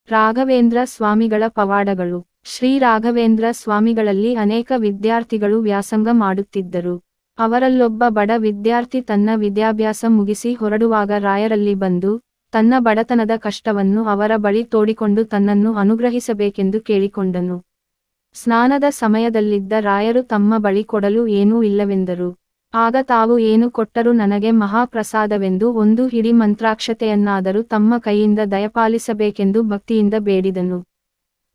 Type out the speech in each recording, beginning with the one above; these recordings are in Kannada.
ರಾಘವೇಂದ್ರ ಸ್ವಾಮಿಗಳ ಪವಾಡಗಳು. ಶ್ರೀ ರಾಘವೇಂದ್ರ ಸ್ವಾಮಿಗಳಲ್ಲಿ ಅನೇಕ ವಿದ್ಯಾರ್ಥಿಗಳು ವ್ಯಾಸಂಗ ಮಾಡುತ್ತಿದ್ದರು. ಅವರಲ್ಲೊಬ್ಬ ಬಡ ವಿದ್ಯಾರ್ಥಿ ತನ್ನ ವಿದ್ಯಾಭ್ಯಾಸ ಮುಗಿಸಿ ಹೊರಡುವಾಗ ರಾಯರಲ್ಲಿ ಬಂದು, ತನ್ನ ಬಡತನದ ಕಷ್ಟವನ್ನು ಅವರ ಬಳಿ ತೋಡಿಕೊಂಡು ತನ್ನನ್ನು ಅನುಗ್ರಹಿಸಬೇಕೆಂದು ಕೇಳಿಕೊಂಡನು. ಸ್ನಾನದ ಸಮಯದಲ್ಲಿದ್ದ ರಾಯರು ತಮ್ಮ ಬಳಿ ಕೊಡಲು ಏನೂ ಇಲ್ಲವೆಂದರು. ಆಗ ತಾವು ಏನು ಕೊಟ್ಟರೂ ನನಗೆ ಮಹಾಪ್ರಸಾದವೆಂದು ಒಂದು ಹಿಡಿ ಮಂತ್ರಾಕ್ಷತೆಯನ್ನಾದರೂ ತಮ್ಮ ಕೈಯಿಂದ ದಯಪಾಲಿಸಬೇಕೆಂದು ಭಕ್ತಿಯಿಂದ ಬೇಡಿದನು.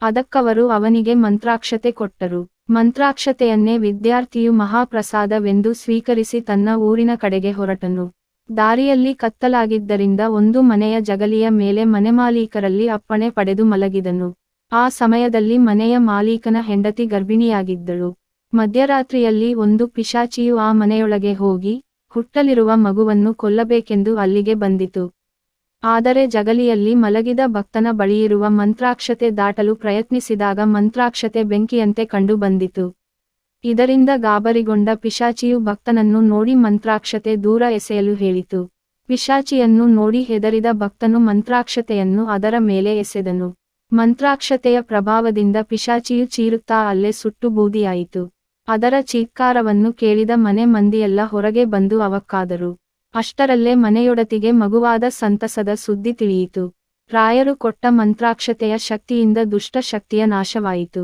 ಅದಕ್ಕವರು ಅವನಿಗೆ ಮಂತ್ರಾಕ್ಷತೆ ಕೊಟ್ಟರು. ಮಂತ್ರಾಕ್ಷತೆಯನ್ನೇ ವಿದ್ಯಾರ್ಥಿಯು ಮಹಾಪ್ರಸಾದವೆಂದು ಸ್ವೀಕರಿಸಿ ತನ್ನ ಊರಿನ ಕಡೆಗೆ ಹೊರಟನು. ದಾರಿಯಲ್ಲಿ ಕತ್ತಲಾಗಿದ್ದರಿಂದ ಒಂದು ಮನೆಯ ಜಗಲಿಯ ಮೇಲೆ ಮನೆಮಾಲೀಕರಲ್ಲಿ ಅಪ್ಪಣೆ ಪಡೆದು ಮಲಗಿದನು. ಆ ಸಮಯದಲ್ಲಿ ಮನೆಯ ಮಾಲೀಕನ ಹೆಂಡತಿ ಗರ್ಭಿಣಿಯಾಗಿದ್ದಳು. ಮಧ್ಯರಾತ್ರಿಯಲ್ಲಿ ಒಂದು ಪಿಶಾಚಿಯು ಆ ಮನೆಯೊಳಗೆ ಹೋಗಿ, ಹುಟ್ಟಲಿರುವ ಮಗುವನ್ನು ಕೊಲ್ಲಬೇಕೆಂದು ಅಲ್ಲಿಗೆ ಬಂದಿತು. ಆದರೆ ಜಗಲಿಯಲ್ಲಿ ಮಲಗಿದ ಭಕ್ತನ ಬಳಿಯಿರುವ ಮಂತ್ರಾಕ್ಷತೆ ದಾಟಲು ಪ್ರಯತ್ನಿಸಿದಾಗ ಮಂತ್ರಾಕ್ಷತೆ ಬೆಂಕಿಯಂತೆ ಕಂಡು ಬಂದಿತು. ಇದರಿಂದ ಗಾಬರಿಗೊಂಡ ಪಿಶಾಚಿಯು ಭಕ್ತನನ್ನು ನೋಡಿ ಮಂತ್ರಾಕ್ಷತೆ ದೂರ ಎಸೆಯಲು ಹೇಳಿತು. ಪಿಶಾಚಿಯನ್ನು ನೋಡಿ ಹೆದರಿದ ಭಕ್ತನು ಮಂತ್ರಾಕ್ಷತೆಯನ್ನು ಅದರ ಮೇಲೆ ಎಸೆದನು. ಮಂತ್ರಾಕ್ಷತೆಯ ಪ್ರಭಾವದಿಂದ ಪಿಶಾಚಿಯು ಚೀರುತ್ತಾ ಅಲ್ಲೇ ಸುಟ್ಟು ಬೂದಿಯಾಯಿತು. ಅದರ ಚೀತ್ಕಾರವನ್ನು ಕೇಳಿದ ಮನೆ ಮಂದಿಯೆಲ್ಲ ಹೊರಗೆ ಬಂದು ಅವಕ್ಕಾದರು. ಅಷ್ಟರಲ್ಲೇ ಮನೆಯೊಡತಿಗೆ ಮಗುವಾದ ಸಂತಸದ ಸುದ್ದಿ ತಿಳಿಯಿತು. ರಾಯರು ಕೊಟ್ಟ ಮಂತ್ರಾಕ್ಷತೆಯ ಶಕ್ತಿಯಿಂದ ದುಷ್ಟ ಶಕ್ತಿಯ ನಾಶವಾಯಿತು.